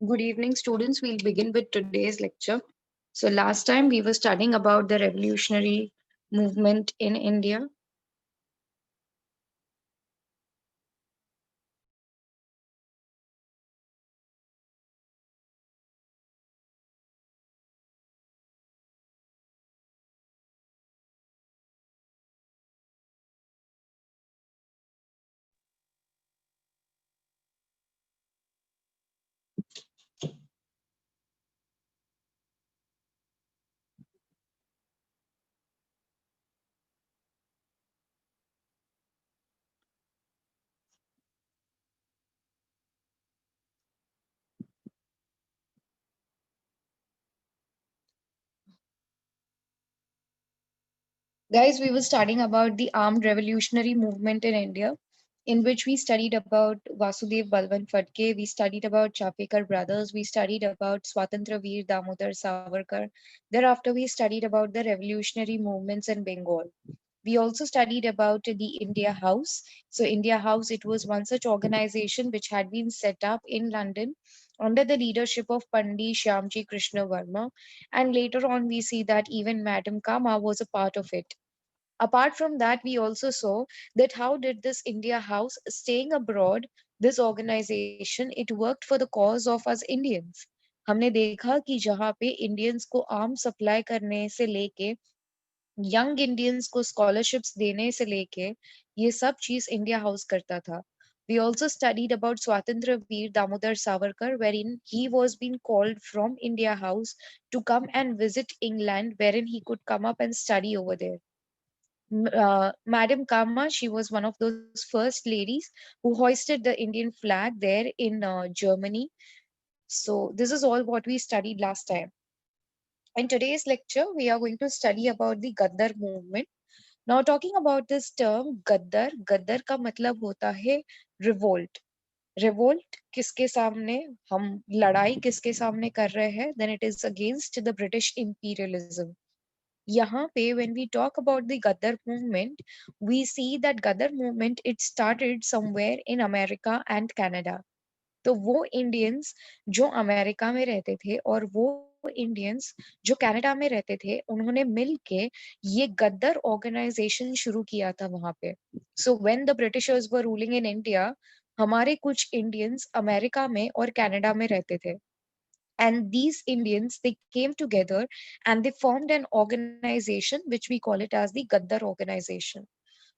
Good evening, students. We'll begin with today's lecture. So, last time we were studying about the revolutionary movement in India. Guys, we were studying about the armed revolutionary movement in India, in which we studied about Vasudev Balwant Phadke, we studied about Chapekar brothers, we studied about Swatantra Veer Damodar Savarkar. Thereafter, we studied about the revolutionary movements in Bengal. We also studied about the India House. So, India House, it was one such organization which had been set up in London under the leadership of Pandit Shyamji Krishna Verma. And later on, we see that even Madam Kama was a part of it. Apart from that, we also saw that how did this India House staying abroad, this organization, it worked for the cause of us Indians. हमने देखा कि जहाँ पे Indians को arm supply करने से लेके young Indians को स्कॉलरशिप्स देने से लेके ये सब चीज इंडिया हाउस करता था. We also studied about Swatantra Veer Damodar Savarkar, wherein he was being called from India House to come and visit England, wherein he could come up and study over there. Madam Kama, she was one of those first ladies who hoisted the Indian flag there in Germany. So, this is all what we studied last time. In today's lecture, we are going to study about the Gaddar movement. Now, talking about this term Gaddar, Gaddar का मतलब होता है revolt. Revolt किसके सामने हम लड़ाई किसके सामने कर रहे हैं? Then it is against the British imperialism. यहाँ पे when we talk about the Gaddar movement, we see that Gaddar movement it started somewhere in America and Canada. तो वो इंडियंस जो अमेरिका में रहते थे और वो इंडियंस जो कनाडा में रहते थे उन्होंने मिल के ये गद्दर ऑर्गेनाइजेशन शुरू किया था वहां पे. So when the Britishers were ruling in India, हमारे कुछ इंडियंस अमेरिका में और कनाडा में रहते थे. And these Indians, they came together and they formed an organization which we call it as the Gaddar organization.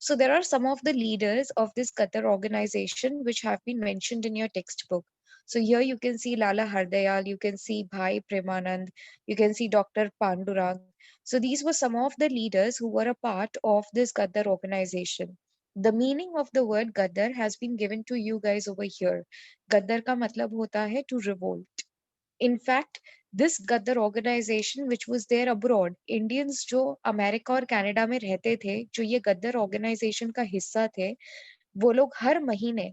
So there are some of the leaders of this Gaddar organization which have been mentioned in your textbook. So here you can see Lala Hardayal, you can see Bhai Premanand, you can see Dr. Pandurang. So these were some of the leaders who were a part of this Gaddar organization. The meaning of the word Gaddar has been given to you guys over here. Gaddar का मतलब होता है to revolt. In fact, this Gaddar organization which was there abroad, Indians जो America और Canada में रहते थे, जो ये गद्दर ऑर्गेनाइजेशन का हिस्सा थे, वो लोग हर महीने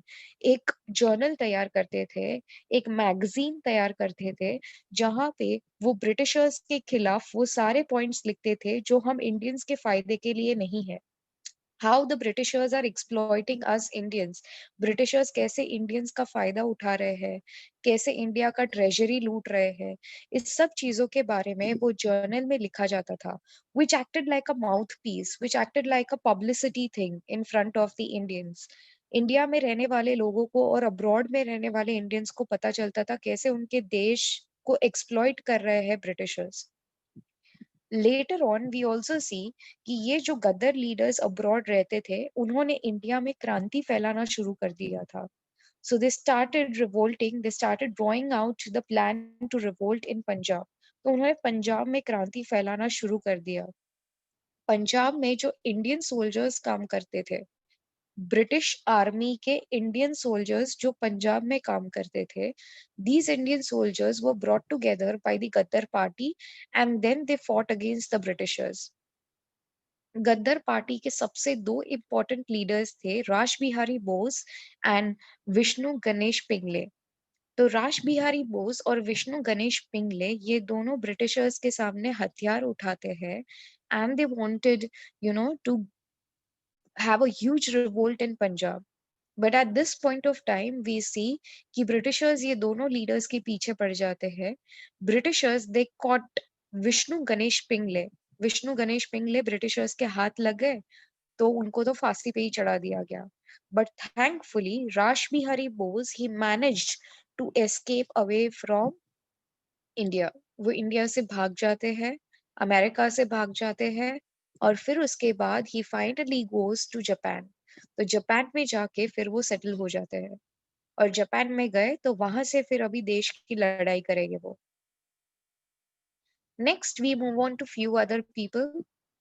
एक जर्नल तैयार करते थे, एक मैगजीन तैयार करते थे, जहां पे वो ब्रिटिशर्स के खिलाफ वो सारे पॉइंट्स लिखते थे जो हम इंडियंस के फायदे के लिए नहीं है. How the Britishers are exploiting us Indians. Britishers कैसे इंडियंस का फायदा उठा रहे हैं, कैसे इंडिया का ट्रेजरी लूट रहे हैं, इस सब चीजों के बारे में वो जर्नल में लिखा जाता था. Which acted like a mouthpiece, which acted like a publicity thing in front of the Indians. India में रहने वाले लोगों को और अब्रॉड में रहने वाले इंडियंस को पता चलता था कैसे उनके देश को एक्सप्लॉइट कर रहे हैं Britishers. Later on we also see कि ये जो गदर लीडर्स अब्रॉड रहते थे उन्होंने इंडिया में क्रांति फैलाना शुरू कर दिया था. So they started revolting, they started drawing out the plan to revolt in Punjab. तो उन्होंने पंजाब में क्रांति फैलाना शुरू कर दिया. पंजाब में जो इंडियन सोल्जर्स काम करते थे, ब्रिटिश आर्मी के इंडियन सोल्जर्स जो पंजाब में काम करते थे, these Indian soldiers were brought together by the Gaddar party and then they fought against the Britishers. गद्दर party के सबसे दो इम्पोर्टेंट लीडर्स थे राश बिहारी बोस एंड विष्णु गणेश पिंगले. तो राश बिहारी बोस और विष्णु गणेश पिंगले ये दोनों ब्रिटिशर्स के सामने हथियार उठाते हैं and they wanted, you know, to have a huge revolt in Punjab. But at this point of time we see कि ब्रिटिशर्स ये दोनों लीडर्स के पीछे पड़ जाते हैं। Britishers they caught Vishnu Ganesh Pingle. Vishnu Ganesh Pingle Britishers के हाथ लग गए, तो उनको तो फांसी पे ही चढ़ा दिया गया। बट थैंकफुली राश बिहारी बोस ही managed to escape away from India. वो इंडिया से भाग जाते हैं, अमेरिका से भाग जाते हैं, और फिर उसके बाद ही फाइनली गोज टू जापान। तो जापान में जाके फिर वो सेटल हो जाते हैं, और जापान में गए तो वहां से फिर अभी देश की लड़ाई करेंगे वो। Next, we move on to few other people.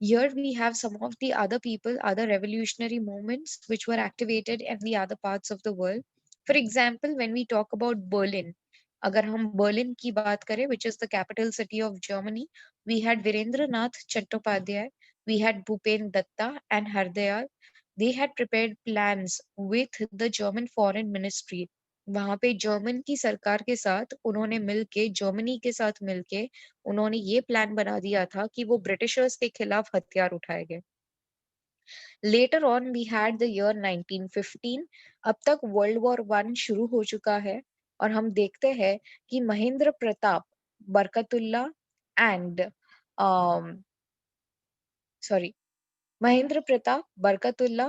Here we have some of the other people, other revolutionary movements which were activated in the other parts of the world. For example, when we talk about Berlin, अगर हम Berlin की बात करें, which is the capital city of Germany, we had Virendranath Chattopadhyay, we had Bhupen Datta and Hardayal. They had prepared plans with the German Foreign Ministry. वहां पे German की सरकार के साथ उन्होंने मिलके, जर्मनी के साथ मिलके उन्होंने ये प्लान बना दिया था कि वो ब्रिटिशर्स के खिलाफ हथियार उठाएंगे। Later on we had the year 1915। अब तक वर्ल्ड वॉर वन शुरू हो चुका है, और हम देखते हैं कि Mahendra Pratap Barkatullah and sorry Mahendra Pratap Barkatullah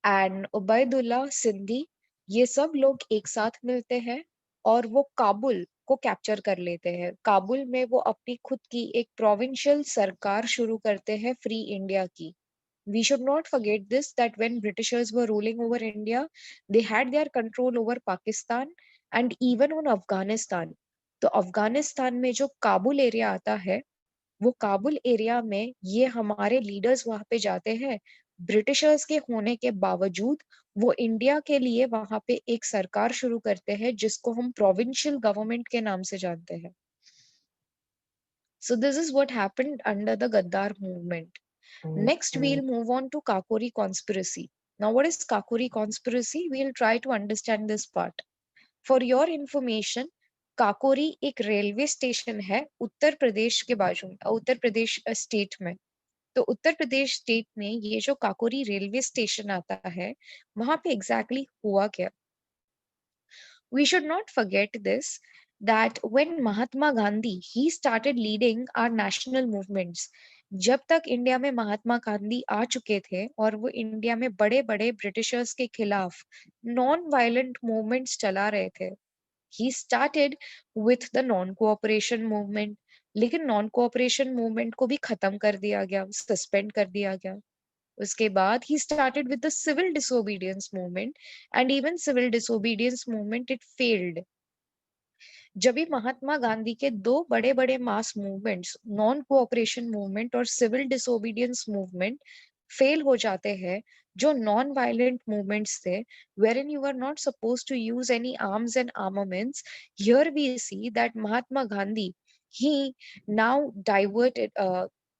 and Ubaidullah Sindhi, ये सब लोग एक साथ मिलते हैं और वो काबुल को कैप्चर कर लेते हैं। काबुल में वो अपनी खुद की एक प्रोविंशियल सरकार शुरू करते हैं फ्री इंडिया की। We should not forget this, that when Britishers were ruling over India, they had their control over Pakistan and even on Afghanistan. तो अफगानिस्तान में जो काबुल एरिया आता है, वो काबुल एरिया में ये हमारे लीडर्स वहां पे जाते हैं। ब्रिटिशर्स के होने के बावजूद वो इंडिया के लिए वहां पे एक सरकार शुरू करते हैं जिसको हम प्रोविंशियल गवर्नमेंट के नाम से जानते हैं। So this is what happened under the Gaddar movement. Next, we'll move on to Kakori conspiracy. Now, what is Kakori conspiracy? We'll try to understand this part. For your information, Kakori एक railway station है उत्तर प्रदेश के बाजू में, Uttar Pradesh state में। तो Uttar Pradesh state में ये जो काकोरी रेलवे स्टेशन आता है, वहां पे एग्जैक्टली हुआ क्या? We should not forget this, that when Mahatma Gandhi he started leading our national movements, जब तक इंडिया में महात्मा गांधी आ चुके थे और वो इंडिया में बड़े बड़े ब्रिटिशर्स के खिलाफ नॉन वायलेंट मूवमेंट्स चला रहे थे, he started with the non cooperation movement. लेकिन नॉन कोऑपरेशन मूवमेंट को भी खत्म कर दिया गया, सस्पेंड कर दिया गया। उसके बाद he started with the civil disobedience movement, and even civil disobedience movement it failed। जब भी महात्मा गांधी के दो बड़े बड़े मास मूवमेंट्स, नॉन कोऑपरेशन मूवमेंट और सिविल डिसोबीडियंस मूवमेंट फेल हो जाते हैं, जो नॉन वायलेंट मूवमेंट्स थे, wherein you were not supposed to use any arms and armaments, here we see that Mahatma Gandhi he now diverted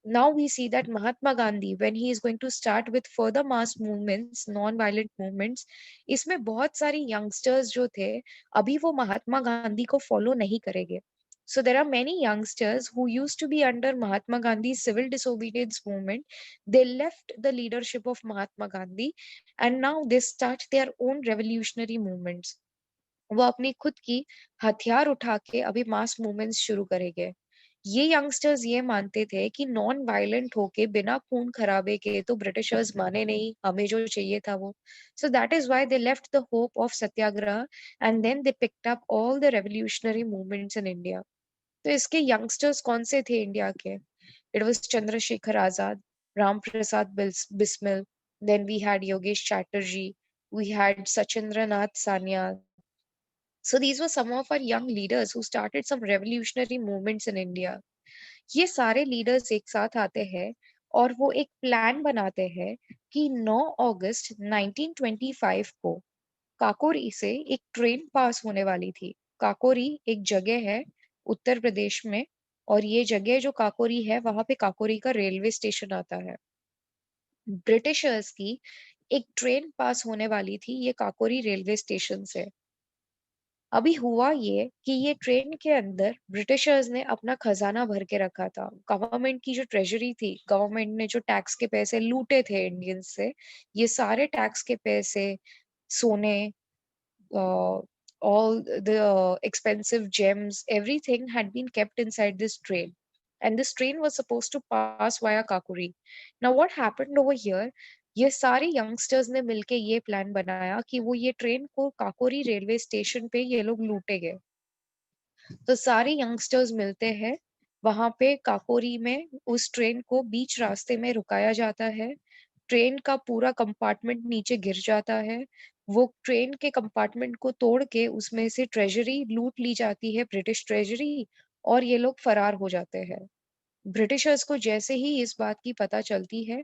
now we see that Mahatma Gandhi, when he is going to start with further mass movements, non-violent movements, इसमें बहुत सारी youngsters जो थे, अभी वो महात्मा गांधी को follow नहीं करेंगे। So there are many youngsters who used to be under Mahatma Gandhi's civil disobedience movement. They left the leadership of Mahatma Gandhi and now they start their own revolutionary movements. वो अपनी खुद की हथियार उठा के अभी मास मूवमेंट्स शुरू करेंगे। ये यंगस्टर्स ये मानते थे कि नॉन वायलेंट होके बिना खून खराबे के तो ब्रिटिशर्स माने नहीं, हमें जो चाहिए था वो। So that is why they left the hope of satyagraha and then they picked up all the revolutionary movements in India. तो इसके यंगस्टर्स कौन से थे इंडिया के? It was Chandrashekhar Azad, Ram Prasad Bismil, then we had Yogesh Chatterjee, we had Sachindra Nath Sanyal. So these were some of our young leaders who started some revolutionary movements in India. ये सारे leaders एक साथ आते हैं और वो एक प्लान बनाते हैं कि 9 अगस्त 1925 को काकोरी से एक ट्रेन पास होने वाली थी। काकोरी एक जगह है उत्तर प्रदेश में, और ये जगह जो काकोरी है वहां पे काकोरी का रेलवे स्टेशन आता है। ब्रिटिशर्स की एक ट्रेन पास होने वाली थी ये काकोरी रेलवे स्टेशन से। अभी हुआ ये कि ये ट्रेन के अंदर ब्रिटिशर्स ने अपना खजाना भर के रखा था। गवर्नमेंट की जो ट्रेजरी थी, गवर्नमेंट ने जो टैक्स के पैसे लूटे थे इंडियंस से, ये सारे टैक्स के पैसे, सोने, all the expensive gems, everything had been kept inside this train. And this train was supposed to pass via Kakuri. Now, what happened over here? ये सारे यंगस्टर्स ने मिलके ये प्लान बनाया कि वो ये ट्रेन को काकोरी रेलवे स्टेशन पे ये लोग लूटेंगे। तो सारे यंगस्टर्स मिलते हैं वहां पे काकोरी में, उस ट्रेन को बीच रास्ते में रुकाया जाता है। ट्रेन का पूरा कंपार्टमेंट नीचे गिर जाता है। वो ट्रेन के कंपार्टमेंट को तोड़ के उसमें से ट्रेजरी लूट ली जाती है, ब्रिटिश ट्रेजरी, और ये लोग फरार हो जाते हैं। ब्रिटिशर्स को जैसे ही इस बात की पता चलती है,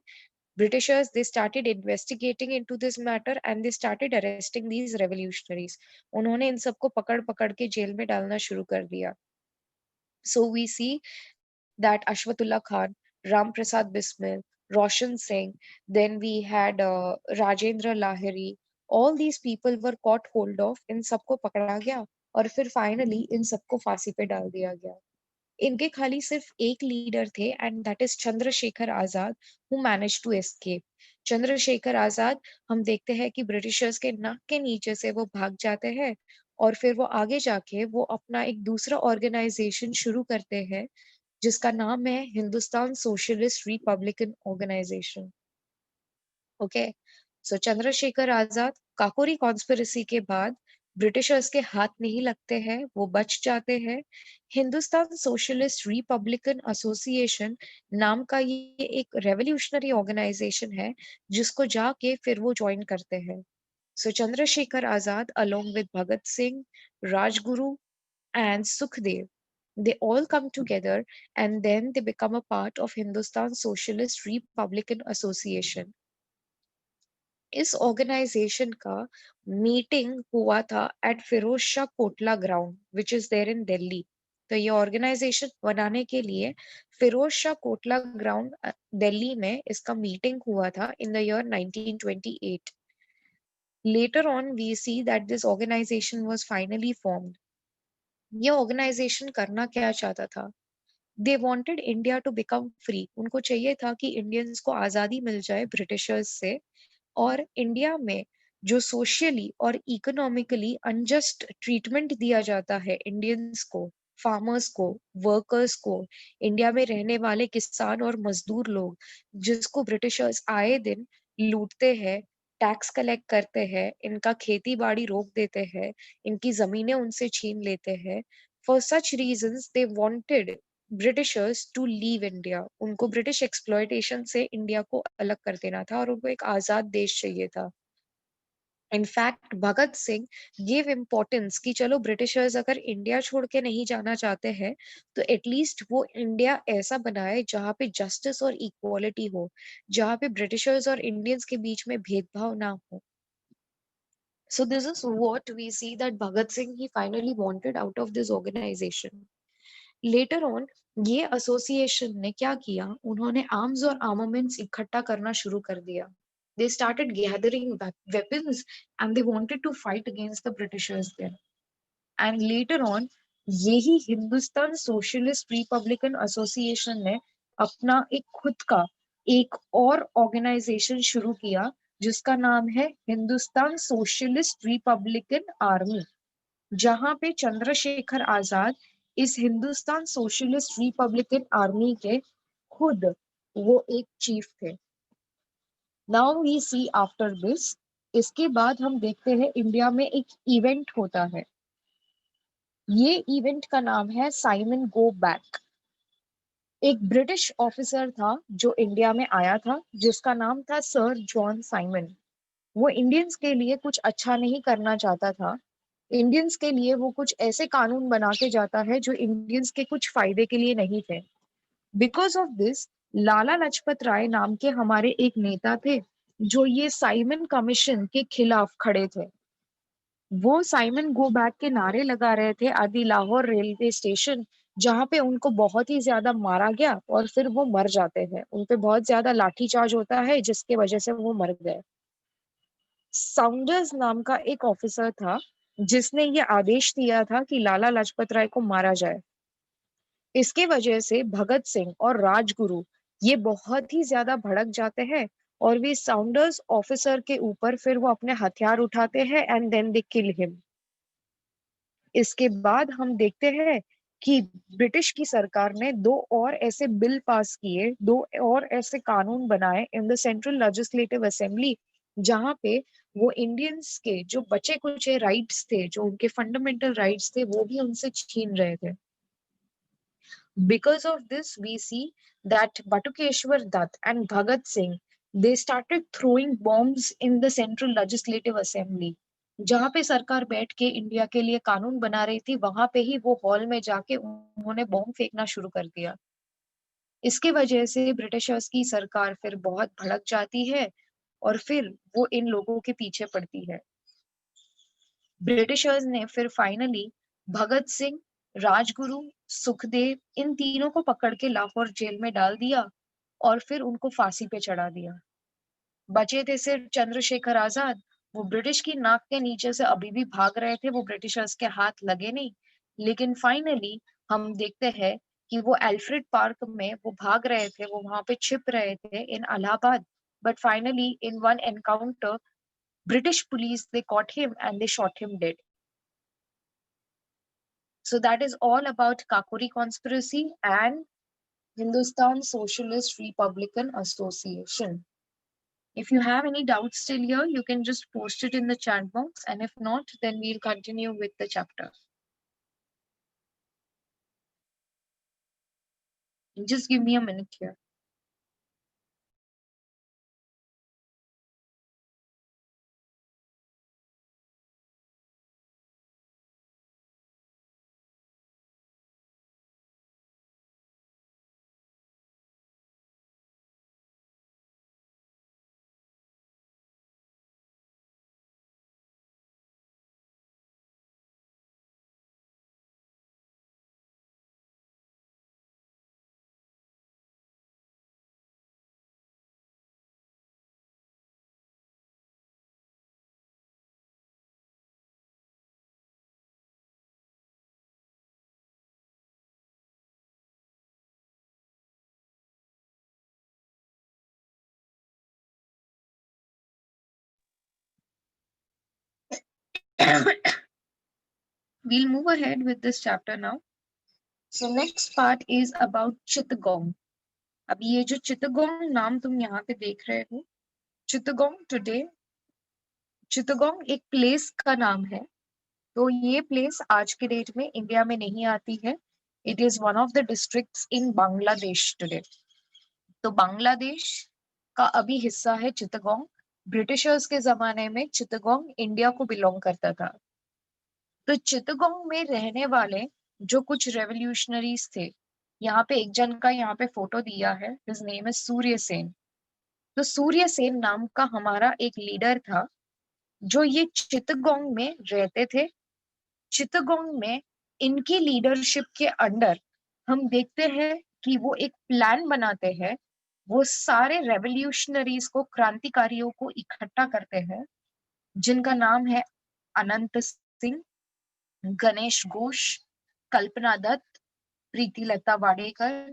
Britishers, they started investigating into this matter and they started arresting these revolutionaries. उन्होंने इन सबको पकड़ पकड़ के जेल में डालना शुरू कर दिया। So we see that Ashwatullah Khan, Ram Prasad Bismil, Roshan Singh, then we had Rajendra Lahiri, all these people were caught hold of, इन सबको पकड़ा गया और फिर फाइनली इन सबको फांसी पे डाल दिया गया। इनके खाली सिर्फ एक लीडर थे and that is Chandrashekhar Azad, who manage to escape. Chandrashekhar Azad, हम देखते हैं कि ब्रिटिशर्स के नाक के नीचे से वो भाग जाते हैं और फिर वो आगे जाके वो अपना एक दूसरा ऑर्गेनाइजेशन शुरू करते हैं जिसका नाम है Hindustan Socialist Republican Organisation. Okay, so Chandrashekhar Azad Kakori conspiracy के बाद ब्रिटिशर्स के हाथ नहीं लगते हैं, वो बच जाते हैं। हिंदुस्तान सोशलिस्ट रिपब्लिकन एसोसिएशन नाम का ये एक रेवोल्यूशनरी ऑर्गेनाइजेशन है जिसको जाके फिर वो ज्वाइन करते हैं। So Chandrashekhar Azad along with Bhagat Singh, Rajguru and Sukhdev, they all come together and then they become a part of Hindustan Socialist Republican Association. इस ऑर्गेनाइजेशन का मीटिंग हुआ था at Firoz Shah Kotla ground which is there in Delhi. तो ये ऑर्गेनाइजेशन बनाने के लिए फिरोज शाह कोटला ग्राउंड दिल्ली में इसका मीटिंग हुआ था in the year 1928। Later on we see that this organization was finally formed. ये ऑर्गेनाइजेशन करना क्या चाहता था? They wanted India to become free. उनको चाहिए था कि इंडियंस को आजादी मिल जाए ब्रिटिशर्स से, और इंडिया में जो सोशली और इकोनॉमिकली अनजस्ट ट्रीटमेंट दिया जाता है इंडियंस को, फार्मर्स को, वर्कर्स को, इंडिया में रहने वाले किसान और मजदूर लोग जिसको ब्रिटिशर्स आए दिन लूटते हैं, टैक्स कलेक्ट करते हैं, इनका खेती बाड़ी रोक देते हैं, इनकी जमीनें उनसे छीन लेते हैं। For such reasons they wanted Britishers to leave India. उनको ब्रिटिश एक्सप्लॉयटेशन से इंडिया को अलग कर देना था और उनको एक आजाद देश चाहिए था। In fact Bhagat Singh give importance कि चलो ब्रिटिशर्स अगर इंडिया छोड़ के नहीं जाना चाहते हैं तो एटलीस्ट वो इंडिया ऐसा बनाए जहाँ पे जस्टिस और इक्वालिटी हो, जहाँ पे ब्रिटिशर्स और इंडियंस के बीच में भेदभाव ना हो। So this is what we see that Bhagat Singh he finally wanted out of this organization. Later on ये एसोसिएशन ने क्या किया, उन्होंने आर्म्स और आर्मामेंट्स इकट्ठा करना शुरू कर दिया। They started gathering weapons and they wanted to fight against the Britishers there. And later on यही हिंदुस्तान सोशलिस्ट रिपब्लिकन एसोसिएशन ने अपना एक खुद का एक और ऑर्गेनाइजेशन शुरू किया जिसका नाम है हिंदुस्तान सोशलिस्ट रिपब्लिकन आर्मी, जहां पे चंद्रशेखर आजाद इस हिंदुस्तान सोशलिस्ट रिपब्लिकन आर्मी के खुद वो एक चीफ थे। Now we see after this, इसके बाद हम देखते हैं इंडिया में एक इवेंट होता है। ये इवेंट का नाम है साइमन गो बैक। एक ब्रिटिश ऑफिसर था जो इंडिया में आया था जिसका नाम था सर जॉन साइमन। वो इंडियंस के लिए कुछ अच्छा नहीं करना चाहता था। इंडियंस के लिए वो कुछ ऐसे कानून बना के जाता है जो इंडियंस के कुछ फायदे के लिए नहीं थे। Because of this Lala Lajpat Rai नाम के हमारे एक नेता थे जो ये साइमन कमीशन के खिलाफ खड़े थे। वो साइमन गो बैक के नारे लगा रहे थे आदि लाहौर रेलवे स्टेशन, जहां पे उनको बहुत ही ज्यादा मारा गया और फिर वो मर जाते हैं। उन पे बहुत ज्यादा लाठीचार्ज होता है जिसके वजह से वो मर गए। साउंडर्स नाम का एक ऑफिसर था जिसने ये आदेश दिया था कि लाला लाजपत राय को मारा जाए। इसके वजह से भगत सिंह और राजगुरु ये बहुत ही ज्यादा भड़क जाते हैं और वे साउंडर्स ऑफिसर के ऊपर फिर वो अपने हथियार उठाते हैं and then they kill him. इसके बाद हम देखते हैं कि ब्रिटिश की सरकार ने दो और ऐसे बिल पास किए, दो और ऐसे कानून बनाए in the central legislative assembly, जहां पे वो इंडियंस के जो बचे कुछ राइट्स थे, जो उनके फंडामेंटल राइट्स थे, वो भी उनसे छीन रहे थे। Because of this, we see that Batukeshwar Dutt and Bhagat Singh, they started throwing bombs in the Central Legislative Assembly. जहां पे सरकार बैठ के इंडिया के लिए कानून बना रही थी, वहां पे ही वो हॉल में जाके उन्होंने बॉम्ब फेंकना शुरू कर दिया। इसकी वजह से ब्रिटिशर्स की सरकार फिर बहुत भड़क जाती है और फिर वो इन लोगों के पीछे पड़ती है। ब्रिटिशर्स ने फिर फाइनली भगत सिंह, राजगुरु, सुखदेव, इन तीनों को पकड़ के लाहौर जेल में डाल दिया और फिर उनको फांसी पे चढ़ा दिया। बचे थे सिर्फ चंद्रशेखर आजाद। वो ब्रिटिश की नाक के नीचे से अभी भी भाग रहे थे, वो ब्रिटिशर्स के हाथ लगे नहीं। लेकिन फाइनली हम देखते हैं कि वो एल्फ्रेड पार्क में वो भाग रहे थे, वो वहां पे छिप रहे थे in Allahabad. But finally in one encounter, British police, they caught him and they shot him dead. So that is all about Kakuri conspiracy and Hindustan Socialist Republican Association. If you have any doubts still here, you can just post it in the chat box, and if not, then we'll continue with the chapter. Just give me a minute here. We'll move ahead with this chapter now. So next part is about Chittagong. अभी ये जो चित्तगोंग नाम तुम यहाँ पे देख रहे हो, चित्तगोंग टुडे, चित्तगोंग एक प्लेस का नाम है। तो ये प्लेस आज के डेट में इंडिया में नहीं आती है। It is one of the districts in Bangladesh today. तो बांग्लादेश का अभी हिस्सा है चित्तगोंग। ब्रिटिशर्स के जमाने में चित्तगोंग इंडिया को बिलोंग करता था। तो चित्तगोंग में रहने वाले जो कुछ रेवोल्यूशनरीज थे, यहाँ पे एक जन का यहाँ पे फोटो दिया है, his name is Surya Sen. तो सूर्य सेन नाम का हमारा एक लीडर था जो ये चित्तगोंग में रहते थे। चित्तगोंग में इनकी लीडरशिप के अंडर हम देखते हैं कि वो एक प्लान बनाते हैं। वो सारे रेवोल्यूशनरीज को, क्रांतिकारियों को इकट्ठा करते हैं, जिनका नाम है अनंत सिंह, गणेश घोष, कल्पना दत्त, प्रीतिलता वाडेकर।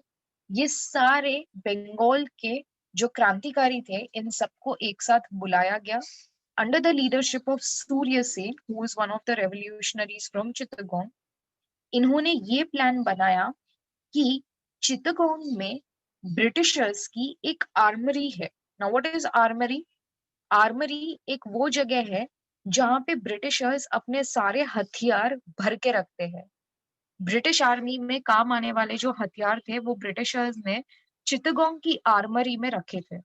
ये सारे बंगाल के जो क्रांतिकारी थे, इन सबको एक साथ बुलाया गया under the leadership of Surya Sen, who was one of the revolutionaries from Chittagong. इन्होंने ये प्लान बनाया कि चित्तगोंग में ब्रिटिशर्स की एक आर्मरी है। Now what is armoury? Armoury एक वो जगह है जहां पे ब्रिटिशर्स अपने सारे हथियार भर के रखते हैं। ब्रिटिश आर्मी में काम आने वाले जो हथियार थे, वो ब्रिटिशर्स ने चित्तगोंग की आर्मरी में रखे थे।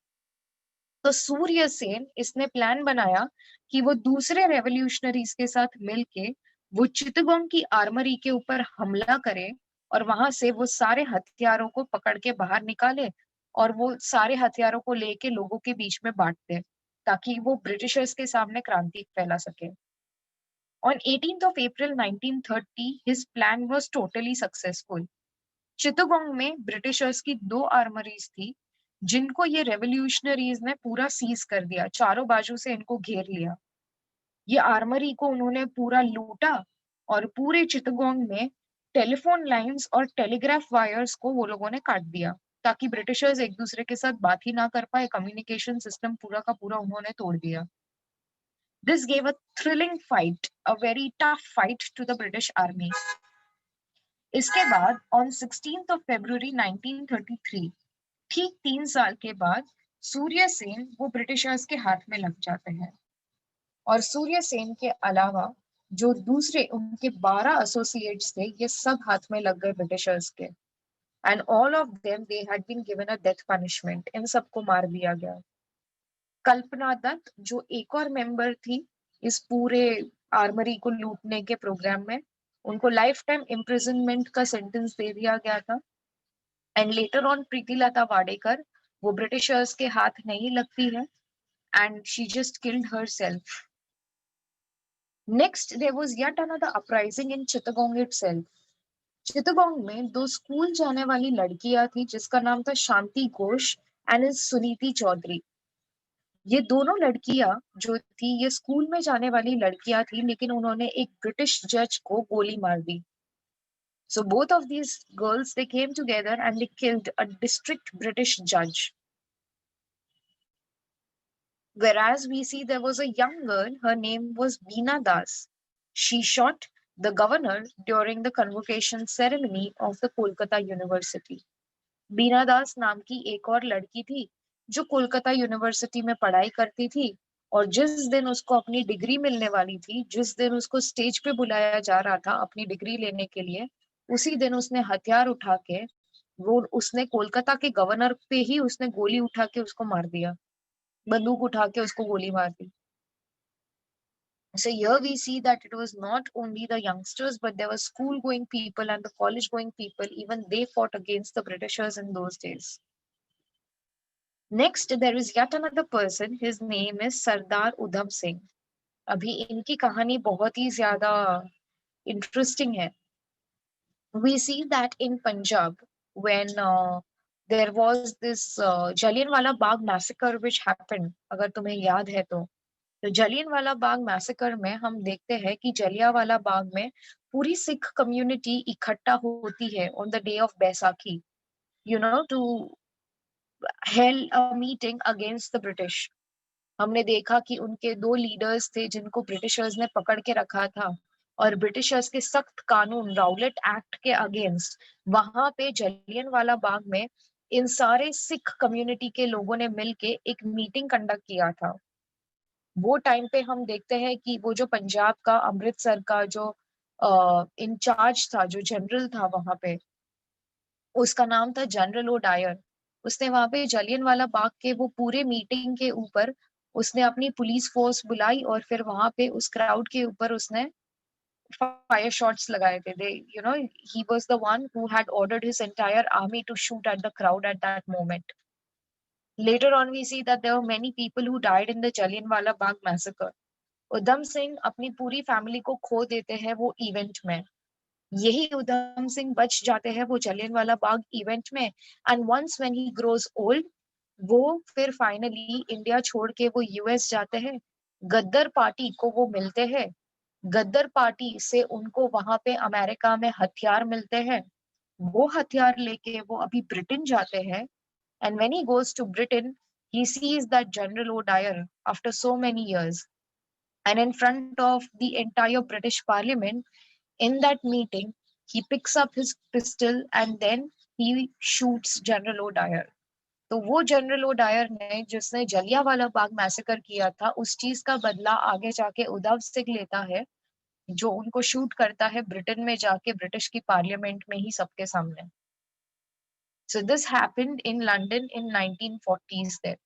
तो सूर्य सेन इसने प्लान बनाया कि वो दूसरे रेवोल्यूशनरीज के साथ मिलके वो चित्तगोंग की आर्मरी के ऊपर हमला करे और वहां से वो सारे हथियारों को पकड़ के बाहर निकाले और वो सारे हथियारों को लेके लोगों के बीच में बांट दे, ताकि वो ब्रिटिशर्स के सामने क्रांति फैला सके। On 18th of April 1930, his plan was totally successful. चित्तगोंग में ब्रिटिशर्स की दो आर्मरीज थी, जिनको ये रेवोल्यूशनरीज ने पूरा सीज कर दिया, चारों बाजू से इनको घेर लिया। ये आर्मरी को उन्होंने पूरा लूटा और पूरे चित्तगोंग में टेलीफोन लाइंस और टेलीग्राफ वायर्स को वो लोगों ने काट दिया। ताकि ब्रिटिशर्स एक दूसरे के साथ बात ही ना कर पाए, कम्युनिकेशन सिस्टम पूरा का पूरा उन्होंने तोड़ दिया। This gave a thrilling fight, a very tough fight to the British Army. इसके बाद on 16th of February 1933, ठीक 3 साल के बाद सूर्य सेन वो ब्रिटिशर्स के हाथ में लग जाते हैं। और सूर्य सेन के अलावा जो दूसरे उनके 12 एसोसिएट्स थे, ये सब हाथ में लग गए ब्रिटिशर्स के। And all of them they had been given a death punishment, इन सबको मार दिया गया। कल्पना दत्त जो एक और मेंबर थी इस पूरे आर्मरी को लूटने के प्रोग्राम में, उनको लाइफ टाइम इम्प्रिजनमेंट का सेंटेंस दे दिया गया था। And later on Pritilata Waddedar, वो ब्रिटिशर्स के हाथ नहीं लगती है and she just killed herself. Next there was yet another uprising in Chittagong itself. Chittagong में दो स्कूल जाने वाली लड़कियां थी जिसका नाम था शांति घोष एंड सुनीति चौधरी। ये दोनों लड़कियां जो थी ये स्कूल में जाने वाली लड़कियां थी, लेकिन उन्होंने एक ब्रिटिश जज को गोली मार दी। So both of these girls, they came together and they killed a district British judge. Whereas we see there was a young girl, her name was Beena Das. She shot the governor during the convocation ceremony of the Kolkata University. बीना दास नाम की एक और लड़की थी जो Kolkata university में पढ़ाई करती थी, और जिस दिन उसको अपनी डिग्री मिलने वाली थी, जिस दिन उसको स्टेज पे बुलाया जा रहा था अपनी डिग्री लेने के लिए, उसी दिन उसने हथियार उठा के वो उसने कोलकाता के गवर्नर पे ही उसने गोली उठा के उसको मार दिया, बंदूक उठा के उसको गोली मार दी। So here we see that it was not only the youngsters, but there were school going people and the college going people, even they fought against the Britishers in those days. Next, there is yet another person. His name is Sardar Udham Singh. अभी इनकी कहानी बहुत ही ज्यादा interesting है. We see that in Punjab, when there was this Jallianwala Bagh massacre which happened, अगर तुम्हें याद है तो जलियनवाला बाग मैसेकर में हम देखते हैं कि जलियांवाला बाग में पूरी सिख कम्युनिटी इकट्ठा होती है on the day of Baisakhi, you know, to held a meeting against the British. हमने देखा कि उनके दो लीडर्स थे जिनको ब्रिटिशर्स ने पकड़ के रखा था, और ब्रिटिशर्स के सख्त कानून राउलेट एक्ट के अगेंस्ट वहां पे जलियनवाला बाग में इन सारे सिख कम्युनिटी के लोगों ने मिलके एक मीटिंग कंडक्ट किया था। वो टाइम पे हम देखते हैं कि वो जो पंजाब का अमृतसर का जो इंचार्ज था, जो जनरल था वहां पे, उसका नाम था जनरल ओ डायर। उसने वहां पे जलियनवाला बाग के वो पूरे मीटिंग के ऊपर उसने अपनी पुलिस फोर्स बुलाई और फिर वहां पे उस क्राउड के ऊपर उसने फायर शॉट्स लगाए थे। They you know he was the one who had ordered his entire army to shoot at the crowd at that moment. Later on we see that there were many people who died in the Jallianwala Bagh massacre. Udham Singh अपनी पूरी family को खो देते हैं वो event में। यही उधम सिंह बच जाते हैं वो जलियनवाला बाग इवेंट में। And once when he grows old, वो फिर फाइनली इंडिया छोड़ के वो यूएस जाते हैं। गद्दर पार्टी को वो मिलते हैं। गद्दर पार्टी से उनको वहां पे अमेरिका में हथियार मिलते हैं। वो हथियार लेके वो अभी ब्रिटेन जाते हैं। And when he goes to Britain, he sees that General O'Dwyer after so many years, and in front of the entire British Parliament, in that meeting, he picks up his pistol and then he shoots General O'Dwyer. तो वो general O'Dwyer ने जिसने Jallianwala Bagh massacre किया था, उस चीज का बदला आगे जाके उधम सिंह लेता है, जो उनको शूट करता है ब्रिटेन में जाके ब्रिटिश की पार्लियामेंट में ही सबके सामने। So this happened in London in 1940s there.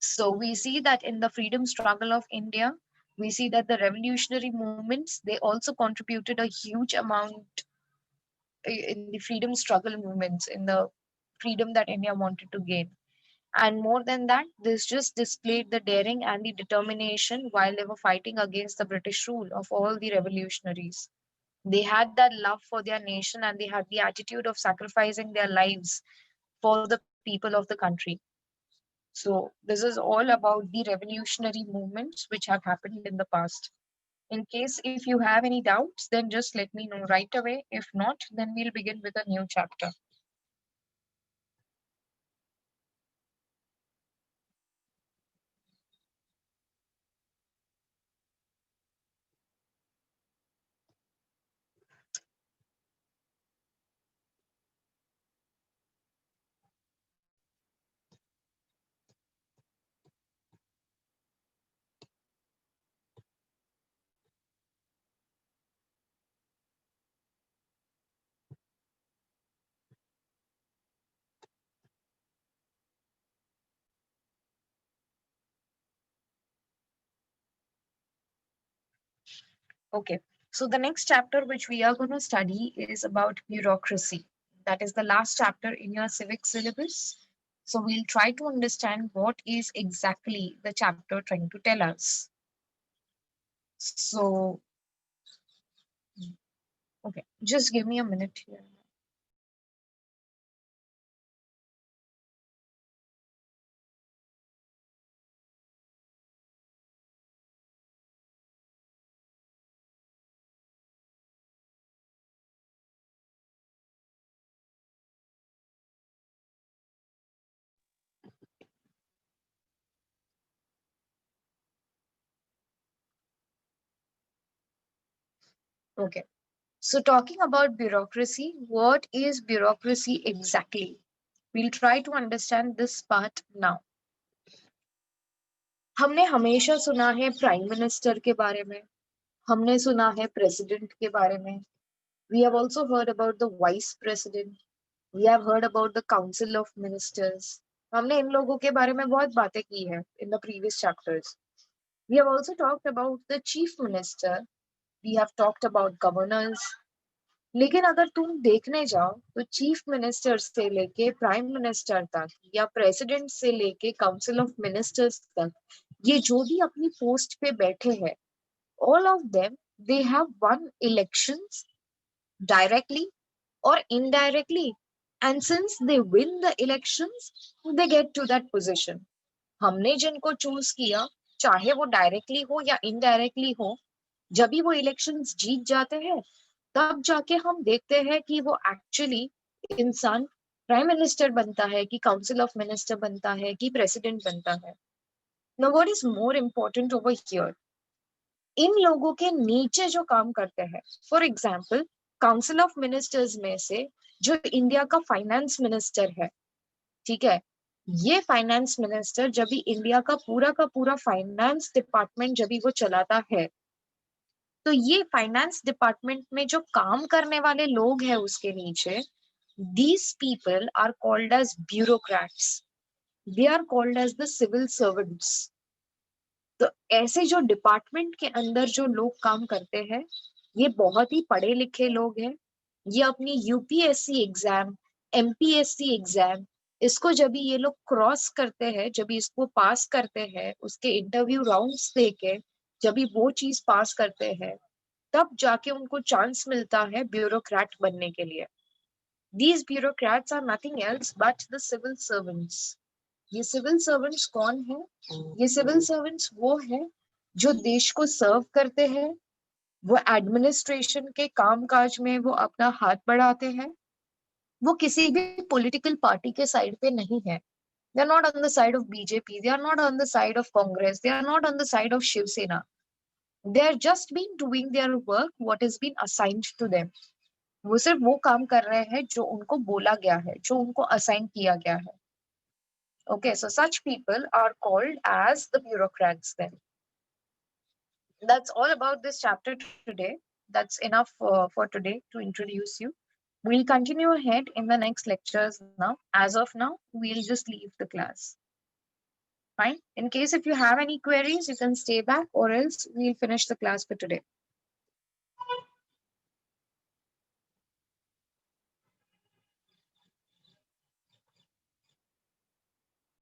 So we see that in the freedom struggle of India, we see that the revolutionary movements, they also contributed a huge amount in the freedom struggle movements, in the freedom that India wanted to gain. And more than that, this just displayed the daring and the determination while they were fighting against the British rule of all the revolutionaries. They had that love for their nation and they had the attitude of sacrificing their lives for the people of the country. So this is all about the revolutionary movements which have happened in the past. In case if you have any doubts, then just let me know right away. If not, then we'll begin with a new chapter. Okay, so the next chapter which we are going to study is about bureaucracy. That is the last chapter in your civic syllabus. So we'll try to understand what is exactly the chapter trying to tell us. So, okay, just give me a minute here. Okay, so talking about bureaucracy, what is bureaucracy exactly? We'll try to understand this part now. हमने हमेशा सुना है prime minister के बारे में, हमने सुना है प्रेसिडेंट के बारे में. We have also heard about the vice president. We have heard about the council of ministers. हमने इन लोगों के बारे में बहुत बातें की है in the previous chapters. We have also talked about the chief minister. We have talked about governors. लेकिन अगर तुम देखने जाओ तो चीफ मिनिस्टर से लेके प्राइम मिनिस्टर तक या प्रेसिडेंट से लेके काउंसिल ऑफ मिनिस्टर्स तक ये जो भी अपनी पोस्ट पे बैठे हैं, all of them, they have won elections directly or indirectly, and since they win the elections they get to that position. हमने जिनको चूज किया, चाहे वो डायरेक्टली हो या इनडायरेक्टली हो, जब भी वो इलेक्शंस जीत जाते हैं तब जाके हम देखते हैं कि वो एक्चुअली इंसान प्राइम मिनिस्टर बनता है कि काउंसिल ऑफ मिनिस्टर बनता है कि प्रेसिडेंट बनता है. Now what is more important over here, इन लोगों के नीचे जो काम करते हैं, for example council of ministers में से जो इंडिया का फाइनेंस मिनिस्टर है, ठीक है, ये फाइनेंस मिनिस्टर जब भी इंडिया का पूरा फाइनेंस डिपार्टमेंट जब भी वो चलाता है, तो ये फाइनेंस डिपार्टमेंट में जो काम करने वाले लोग हैं उसके नीचे, these people are called as bureaucrats. They are called as the civil servants. तो ऐसे जो डिपार्टमेंट के अंदर जो लोग काम करते हैं, ये बहुत ही पढ़े लिखे लोग हैं. ये अपनी यूपीएससी एग्जाम, एमपीएससी एग्जाम, इसको जब भी ये लोग क्रॉस करते हैं, जब भी इसको पास करते हैं, उसके इंटरव्यू राउंड्स देके जब भी वो चीज पास करते हैं, तब जाके उनको चांस मिलता है ब्यूरोक्रेट बनने के लिए. These bureaucrats are nothing else but the civil servants. ये सिविल सर्वेंट्स कौन है? ये सिविल सर्वेंट्स वो है जो देश को सर्व करते हैं, वो एडमिनिस्ट्रेशन के कामकाज में वो अपना हाथ बढ़ाते हैं, वो किसी भी पॉलिटिकल पार्टी के साइड पे नहीं है. They are not on the side of BJP, they are not on the side of Congress, they are not on the side of Shiv Sena. They are just been doing their work what has been assigned to them. वो सिर्फ वो काम कर रहे हैं जो उनको बोला गया है, जो उनको असाइन किया गया है. Okay, so such people are called as the bureaucrats then. That's all about this chapter today. That's enough for today to introduce you. We'll continue ahead in the next lectures now. As of now, we'll just leave the class. Fine. In case if you have any queries, you can stay back or else we'll finish the class for today.